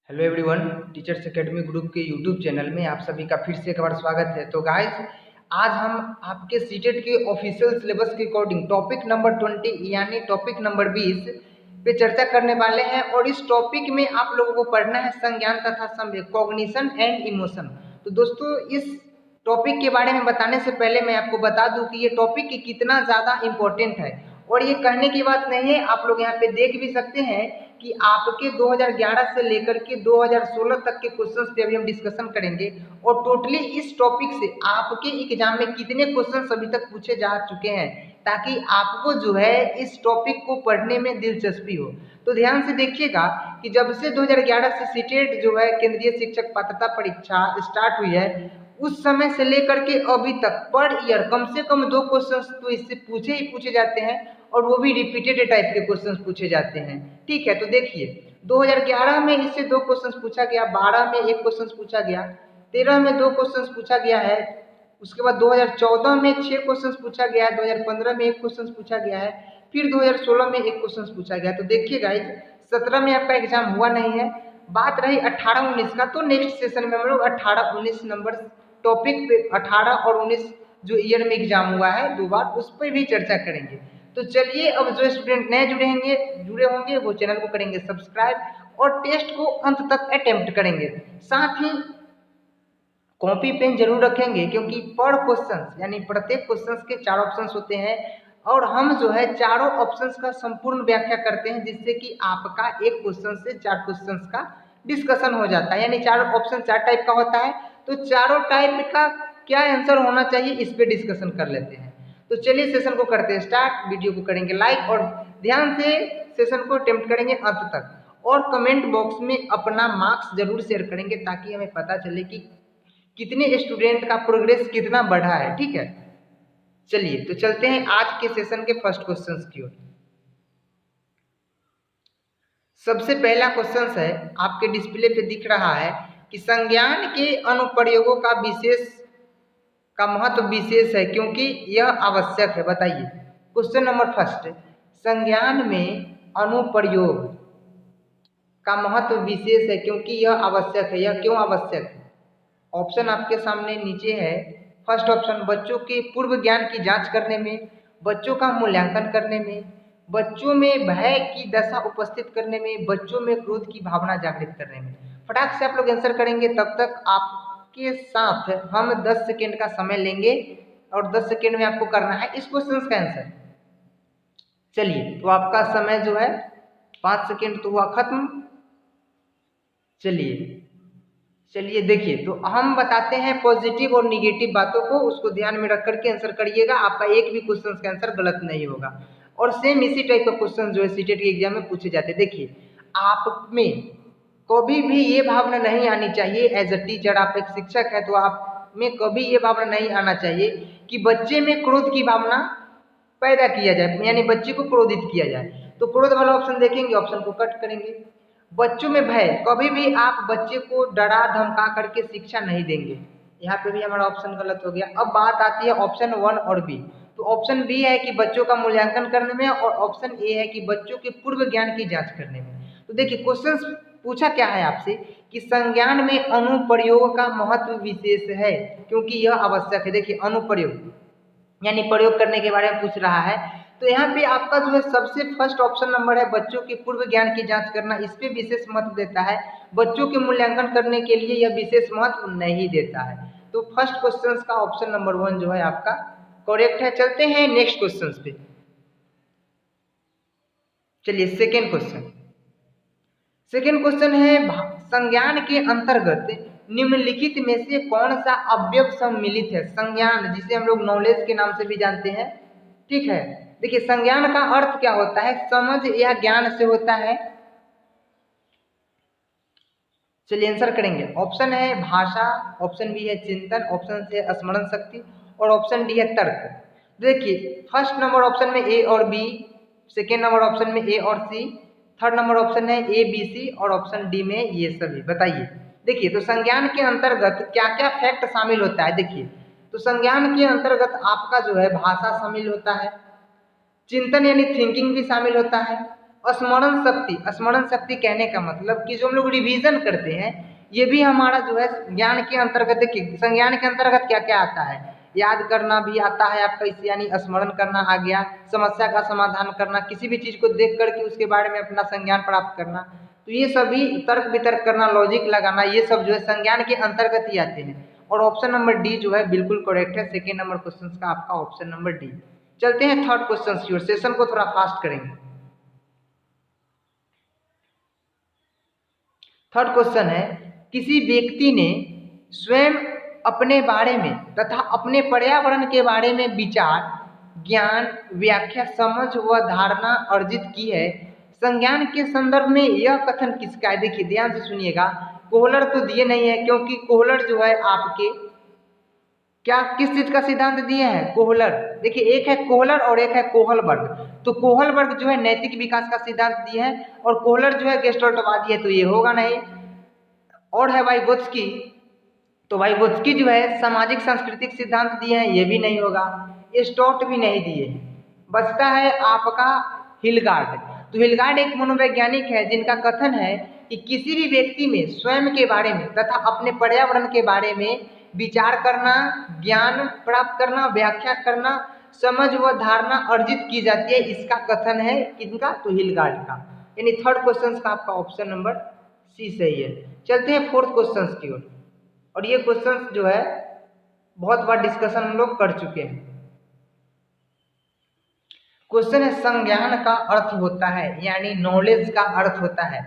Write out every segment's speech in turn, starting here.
Hello everyone, teachers academy group के YouTube channel में आप सभी का फिर से एक बार स्वागत है। तो गाइस, आज हम आपके सीटेट के ऑफिशियल सिलेबस के अकॉर्डिंग टॉपिक नंबर 20 यानी टॉपिक नंबर 20 पे चर्चा करने वाले हैं। और इस टॉपिक में आप लोगों को पढ़ना है संज्ञान तथा संवेग, कॉग्निशन एंड इमोशन। तो दोस्तों, इस टॉपिक के बारे में बताने से पहले मैं आपको बता दूं कि ये टॉपिक कितना ज़्यादा इम्पोर्टेंट है। और ये कहने की बात नहीं है, आप लोग यहाँ पे देख भी सकते हैं कि आपके 2011 से लेकर के 2016 तक के क्वेश्चंस पे अभी हम डिस्कशन करेंगे। और टोटली इस टॉपिक से आपके एग्जाम में कितने क्वेश्चंस अभी तक पूछे जा चुके हैं, ताकि आपको जो है इस टॉपिक को पढ़ने में दिलचस्पी हो। तो ध्यान से देखिएगा कि जब से 2011 से सीटेट जो है केंद्रीय शिक्षक पात्रता परीक्षा स्टार्ट हुई है, उस समय से लेकर के अभी तक पर ईयर कम से कम 2 क्वेश्चंस तो इससे पूछे ही पूछे जाते हैं, और वो भी रिपीटेड टाइप के क्वेश्चंस पूछे जाते हैं। ठीक है, तो देखिए 2011 में इससे 2 क्वेश्चंस पूछा गया, 12 में 1 क्वेश्चंस पूछा गया, 13 में 2 क्वेश्चंस पूछा गया है। उसके बाद 2014 में 6 क्वेश्चंस पूछा गया है, 2015 में 1 क्वेश्चंस पूछा गया है, फिर 2016 में 1 क्वेश्चंस पूछा गया है। तो देखिए गाइज, 17 में आपका एग्जाम हुआ नहीं है। बात रही 18-19 का, तो नेक्स्ट सेशन में हम लोग 18-19 नंबर टॉपिक पे 18 और 19 जो ईयर में एग्जाम हुआ है 2 बार, उस पर भी चर्चा करेंगे। तो चलिए, अब जो स्टूडेंट नए जुड़े होंगे वो चैनल को करेंगे सब्सक्राइब और टेस्ट को अंत तक अटेम्प्ट करेंगे। साथ ही कॉपी पेन जरूर रखेंगे, क्योंकि पर क्वेश्चन यानी प्रत्येक क्वेश्चन के 4 ऑप्शंस होते हैं, और हम जो है चारों ऑप्शंस का संपूर्ण व्याख्या करते हैं, जिससे कि आपका एक क्वेश्चन से 4 क्वेश्चंस का डिस्कशन हो जाता है। यानी 4 ऑप्शन 4 टाइप का होता है, तो चारों टाइप का क्या आंसर होना चाहिए इस पे डिस्कशन कर लेते हैं। तो चलिए सेशन को करते हैं स्टार्ट। वीडियो को करेंगे लाइक और ध्यान से सेशन को अटेम्प्ट करेंगे अंत तक, और कमेंट बॉक्स में अपना मार्क्स जरूर शेयर करेंगे, ताकि हमें पता चले कि कितने स्टूडेंट का प्रोग्रेस कितना बढ़ा है। ठीक है, चलिए तो चलते हैं आज के सेशन के फर्स्ट क्वेश्चन की ओर। सबसे पहला क्वेश्चन है, आपके डिस्प्ले पे दिख रहा है कि संज्ञान के अनुप्रयोगों का महत्व विशेष है क्योंकि यह आवश्यक है। बताइए क्वेश्चन नंबर फर्स्ट, संज्ञान में अनुप्रयोग का महत्व विशेष है क्योंकि यह आवश्यक है। यह क्यों आवश्यक है? ऑप्शन आपके सामने नीचे है। फर्स्ट ऑप्शन, बच्चों के पूर्व ज्ञान की जांच करने में, बच्चों का मूल्यांकन करने में, बच्चों में भय की दशा उपस्थित करने में, बच्चों में क्रोध की भावना जागृत करने में। फटाक से आप लोग आंसर करेंगे, तब तक आपके साथ हम 10 सेकेंड का समय लेंगे, और 10 सेकेंड में आपको करना है इस क्वेश्चन का आंसर। चलिए, तो आपका समय जो है 5 सेकेंड तो हुआ खत्म। चलिए देखिए, तो हम बताते हैं पॉजिटिव और निगेटिव बातों को, उसको ध्यान में रख करके आंसर करिएगा। आपका एक भी क्वेश्चन का आंसर गलत नहीं होगा। और सेम इसी टाइप का क्वेश्चन जो है सीटेट के एग्जाम में पूछे जाते हैं। देखिए, आप में कभी भी ये भावना नहीं आनी चाहिए, एज अ टीचर आप एक शिक्षक है, तो आप में कभी ये भावना नहीं आना चाहिए कि बच्चे में क्रोध की भावना पैदा किया जाए, यानी बच्चे को क्रोधित किया जाए। तो क्रोध वाला ऑप्शन देखेंगे, ऑप्शन को कट करेंगे। बच्चों में भय, कभी भी आप बच्चे को डरा धमका करके शिक्षा नहीं देंगे। यहाँ पे भी हमारा ऑप्शन गलत हो गया। अब बात आती है ऑप्शन 1 और बी। तो ऑप्शन बी है कि बच्चों का मूल्यांकन करने में, और ऑप्शन ए है कि बच्चों के पूर्व ज्ञान की जांच करने में। तो देखिए क्वेश्चन पूछा क्या है आपसे कि संज्ञान में अनुप्रयोग का महत्व विशेष है क्योंकि यह आवश्यक है। देखिए अनुप्रयोग यानी प्रयोग करने के बारे में पूछ रहा है। तो यहाँ पे आपका जो है सबसे फर्स्ट ऑप्शन नंबर है, बच्चों के पूर्व ज्ञान की जांच करना, इस पे विशेष महत्व देता है। बच्चों के मूल्यांकन करने के लिए यह विशेष महत्व नहीं देता है। तो फर्स्ट क्वेश्चन का ऑप्शन नंबर 1 जो है आपका करेक्ट है। चलते हैं नेक्स्ट क्वेश्चन पे। चलिए सेकेंड क्वेश्चन है, संज्ञान के अंतर्गत निम्नलिखित में से कौन सा अवयव सम्मिलित है? संज्ञान जिसे हम लोग नॉलेज के नाम से भी जानते हैं। ठीक है, देखिए संज्ञान का अर्थ क्या होता है? समझ या ज्ञान से होता है। चलिए आंसर करेंगे। ऑप्शन है भाषा, ऑप्शन बी है चिंतन, ऑप्शन सी है स्मरण शक्ति, और ऑप्शन डी है तर्क। देखिए फर्स्ट नंबर ऑप्शन में ए और बी, सेकेंड नंबर ऑप्शन में ए और सी, थर्ड नंबर ऑप्शन है ए बी सी, और ऑप्शन डी में ये सभी। बताइए, देखिए तो संज्ञान के अंतर्गत क्या क्या फैक्ट शामिल होता है? देखिए तो संज्ञान के अंतर्गत आपका जो है भाषा शामिल होता है, चिंतन यानी थिंकिंग भी शामिल होता है, स्मरण शक्ति कहने का मतलब कि जो हम लोग रिवीजन करते हैं, ये भी हमारा जो है ज्ञान के अंतर्गत। देखिए संज्ञान के अंतर्गत क्या क्या आता है, याद करना भी आता है आपका, इसे यानी स्मरण करना आ गया, समस्या का समाधान करना, किसी भी चीज को देख करके उसके बारे में अपना संज्ञान प्राप्त करना, तो ये सभी तर्क वितर्क करना, लॉजिक लगाना, ये सब जो है संज्ञान के अंतर्गत ही आते हैं। और ऑप्शन नंबर डी जो है बिल्कुल करेक्ट है, सेकेंड नंबर क्वेश्चन का आपका ऑप्शन नंबर डी। चलते हैं थर्ड क्वेश्चन की ओर, सेशन को थोड़ा फास्ट करेंगे। थर्ड क्वेश्चन है, किसी व्यक्ति ने स्वयं अपने बारे में तथा अपने पर्यावरण के बारे में विचार, ज्ञान, व्याख्या, समझ व धारणा अर्जित की है। संज्ञान के संदर्भ में यह कथन किसका है? देखिए ध्यान से सुनिएगा, कोहलर तो दिए नहीं है, क्योंकि कोहलर जो है आपके क्या किस चीज का सिद्धांत दिए हैं? कोहलर। देखिए एक है कोहलर और एक है कोहलबर्ग। तो कोहलबर्ग जो है नैतिक विकास का सिद्धांत दिए हैं और कोहलर जो है गेस्टल्टवादी है, तो ये होगा नहीं। और है वाइगोत्स्की, तो वाइगोत्स्की जो है सामाजिक सांस्कृतिक सिद्धांत दिए हैं, ये भी नहीं होगा। स्टोट भी नहीं दिए। बचता है आपका हिलगार्ड। तो हिलगार्ड एक मनोवैज्ञानिक है जिनका कथन है कि किसी भी व्यक्ति में स्वयं के बारे में तथा अपने पर्यावरण के बारे में विचार करना, ज्ञान प्राप्त करना, व्याख्या करना, समझ व धारणा अर्जित की जाती है, इसका कथन है किनका? तो हिलगार्ड का। यानी थर्ड क्वेश्चन का आपका ऑप्शन नंबर सी सही है। चलते हैं फोर्थ क्वेश्चन की ओर, और ये क्वेश्चन जो है बहुत बार डिस्कशन हम लोग कर चुके हैं। क्वेश्चन है, संज्ञान का अर्थ होता है, यानी नॉलेज का अर्थ होता है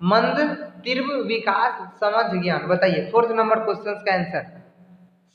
मंद, तीव्र, विकास, समझ, ज्ञान। बताइए फोर्थ नंबर क्वेश्चन का आंसर।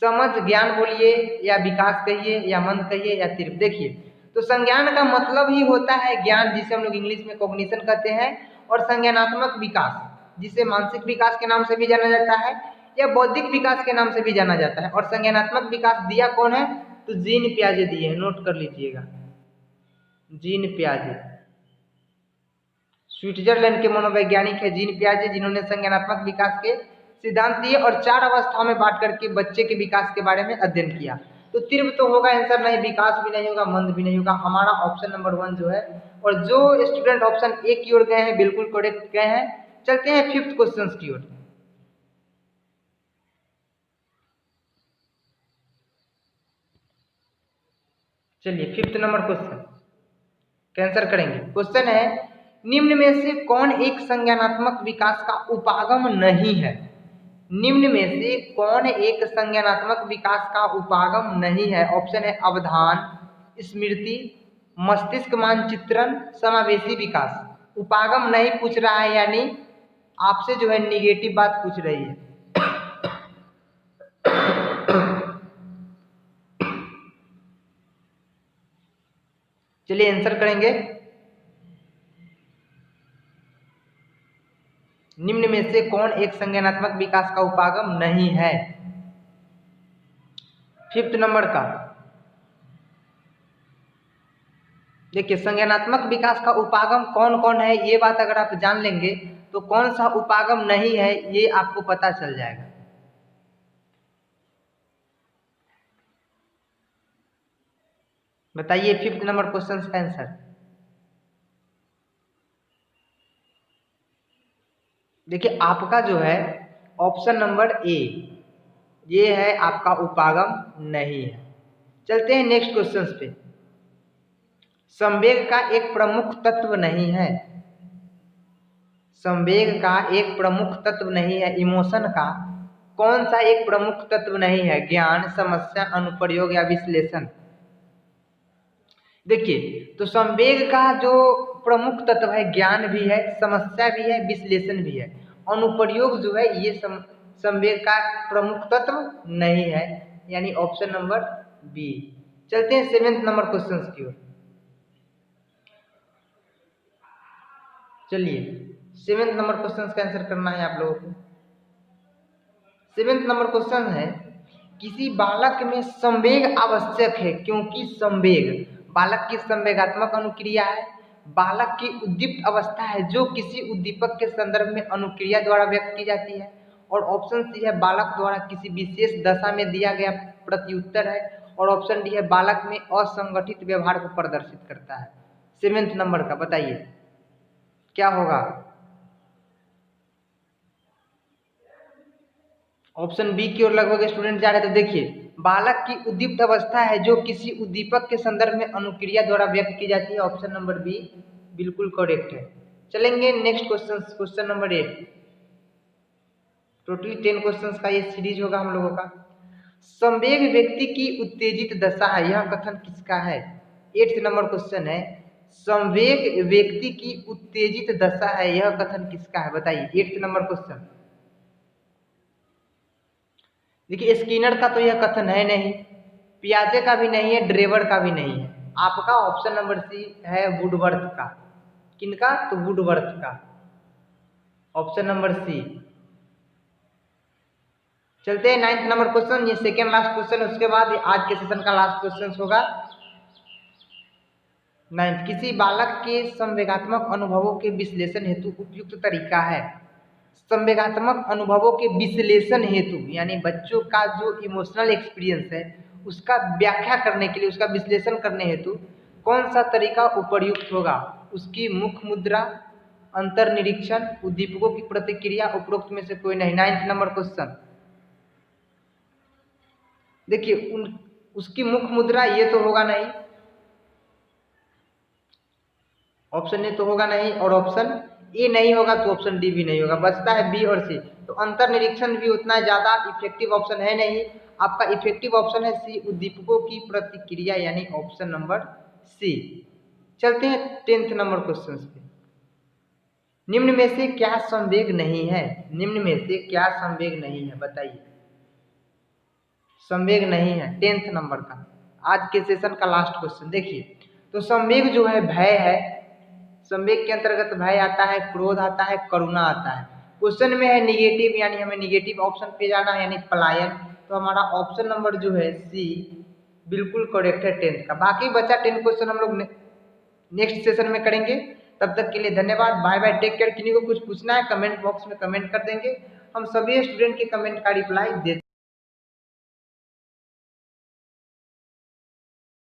समझ, ज्ञान बोलिए, या विकास कहिए, या मंद कहिए, या तीव्र। देखिए तो संज्ञान का मतलब ही होता है ज्ञान, जिसे हम लोग इंग्लिश में कॉग्निशन कहते हैं, और संज्ञानात्मक विकास जिसे मानसिक विकास के नाम से भी जाना जाता है या बौद्धिक विकास के नाम से भी जाना जाता है। और संज्ञानात्मक विकास दिया कौन है? तो जीन पियाजे दिए हैं, नोट कर लीजिएगा, जीन पियाजे। स्विट्जरलैंड के मनोवैज्ञानिक है जीन पियाजे, जिन्होंने संज्ञानात्मक विकास के सिद्धांत दिए और 4 अवस्थाओं में बांट करके बच्चे के विकास के बारे में अध्ययन किया। तो तीव्र तो होगा आंसर नहीं, विकास भी नहीं होगा, मंद भी नहीं होगा, हमारा ऑप्शन नंबर 1 जो है। और जो स्टूडेंट ऑप्शन ए की ओर गए हैं बिल्कुल करेक्ट गए हैं। चलते हैं फिफ्थ क्वेश्चन की ओर। चलिए फिफ्थ नंबर क्वेश्चन कैंसर करेंगे। क्वेश्चन है, निम्न में से कौन एक संज्ञानात्मक विकास का उपागम नहीं है? निम्न में से कौन एक संज्ञानात्मक विकास का उपागम नहीं है? ऑप्शन है अवधान, स्मृति, मस्तिष्क मानचित्रण, समावेशी विकास। उपागम नहीं पूछ रहा है, यानी आपसे जो है निगेटिव बात पूछ रही है। चलिए आंसर करेंगे। निम्न में से कौन एक संज्ञानात्मक विकास का उपागम नहीं है? फिफ्थ नंबर का देखिए, संज्ञानात्मक विकास का उपागम कौन कौन है, ये बात अगर आप जान लेंगे तो कौन सा उपागम नहीं है ये आपको पता चल जाएगा। बताइए फिफ्थ नंबर क्वेश्चन का आंसर। देखिए आपका जो है ऑप्शन नंबर ए, ये है आपका उपागम नहीं है। चलते हैं नेक्स्ट क्वेश्चन पे। संवेग का एक प्रमुख तत्व नहीं है। संवेग का एक प्रमुख तत्व नहीं है, इमोशन का कौन सा एक प्रमुख तत्व नहीं है? ज्ञान, समस्या, अनुप्रयोग या विश्लेषण। देखिए तो संवेग का जो प्रमुख तत्व है ज्ञान भी है, समस्या भी है, विश्लेषण भी है। अनुप्रयोग जो है ये संवेग का प्रमुख तत्व नहीं है, यानी ऑप्शन नंबर बी। चलते हैं सेवेंथ नंबर क्वेश्चन की ओर। चलिए सेवेंथ नंबर क्वेश्चन का आंसर करना है आप लोगों को। सेवेंथ नंबर क्वेश्चन है, किसी बालक में संवेग आवश्यक है क्योंकि संवेग बालक की संवेगात्मक अनुक्रिया है, बालक की उद्दीप्त अवस्था है जो किसी उद्दीपक के संदर्भ में अनुक्रिया द्वारा व्यक्त की जाती है। और ऑप्शन सी है बालक द्वारा किसी विशेष दशा में दिया गया प्रत्युत्तर है। और ऑप्शन डी है बालक में असंगठित व्यवहार को प्रदर्शित करता है। सेवेंथ नंबर का बताइए। क्या होगा? ऑप्शन बी की ओर लगभग स्टूडेंट जा रहे हैं। तो देखिए, बालक की उद्दीप्त अवस्था है जो किसी उद्दीपक के संदर्भ में अनुक्रिया द्वारा व्यक्त की जाती है। ऑप्शन नंबर बी बिल्कुल करेक्ट है। चलेंगे next question, question number 8। Totally 10 questions का ये सीरीज होगा हम लोगों का। संवेग व्यक्ति की उत्तेजित दशा है, यह कथन किसका है? 8th नंबर क्वेश्चन है, संवेग व्यक्ति की उत्तेजित दशा है, यह कथन किसका है? बताइए, 8th नंबर क्वेश्चन। देखिए, स्किनर का तो यह कथन है नहीं, पियाजे का भी नहीं है, ड्रेवर का भी नहीं है। आपका ऑप्शन नंबर सी है वुडवर्थ का। किनका? तो वुडवर्थ का, ऑप्शन नंबर सी। चलते हैं 9th नंबर क्वेश्चन, ये सेकेंड लास्ट क्वेश्चन, उसके बाद आज के सेशन का लास्ट क्वेश्चन होगा 9th। किसी बालक के संवेगात्मक अनुभवों के विश्लेषण हेतु उपयुक्त तरीका है। संवेगात्मक अनुभवों के विश्लेषण हेतु यानी बच्चों का जो इमोशनल एक्सपीरियंस है उसका व्याख्या करने के लिए, उसका विश्लेषण करने हेतु कौन सा तरीका उपयुक्त होगा? उसकी मुख मुद्रा, अंतर्निरीक्षण, उद्दीपकों की प्रतिक्रिया, उपरोक्त में से कोई नहीं। 9th number question. देखिए, उसकी मुख मुद्रा ये तो होगा नहीं, ऑप्शन ए तो होगा नहीं, और ऑप्शन ए नहीं होगा तो ऑप्शन डी भी नहीं होगा, बचता है बी और सी। तो अंतर्निरीक्षण भी उतना ज़्यादा इफेक्टिव ऑप्शन है नहीं। आपका इफेक्टिव ऑप्शन है सी, उद्दीपकों की प्रतिक्रिया, यानी ऑप्शन नंबर सी। चलते हैं 10th नंबर क्वेश्चन पे। निम्न में से क्या संवेग नहीं है? निम्न में से क्या संवेग नहीं है? बताइए, संवेग नहीं है 10th नंबर का, आज के सेशन का लास्ट क्वेश्चन। देखिए, तो संवेग जो है भय है, संवेग के अंतर्गत भय आता है, क्रोध आता है, करुणा आता है। क्वेश्चन में है निगेटिव, यानी हमें निगेटिव ऑप्शन पे जाना है, यानी पलायन। तो हमारा ऑप्शन नंबर जो है सी बिल्कुल करेक्ट है 10th का। बाकी बचा 10 क्वेश्चन हम लोग नेक्स्ट सेशन में करेंगे। तब तक के लिए धन्यवाद, बाय बाय, टेक केयर। किन्हीं को कुछ पूछना है कमेंट बॉक्स में कमेंट कर देंगे, हम सभी स्टूडेंट के कमेंट का रिप्लाई दे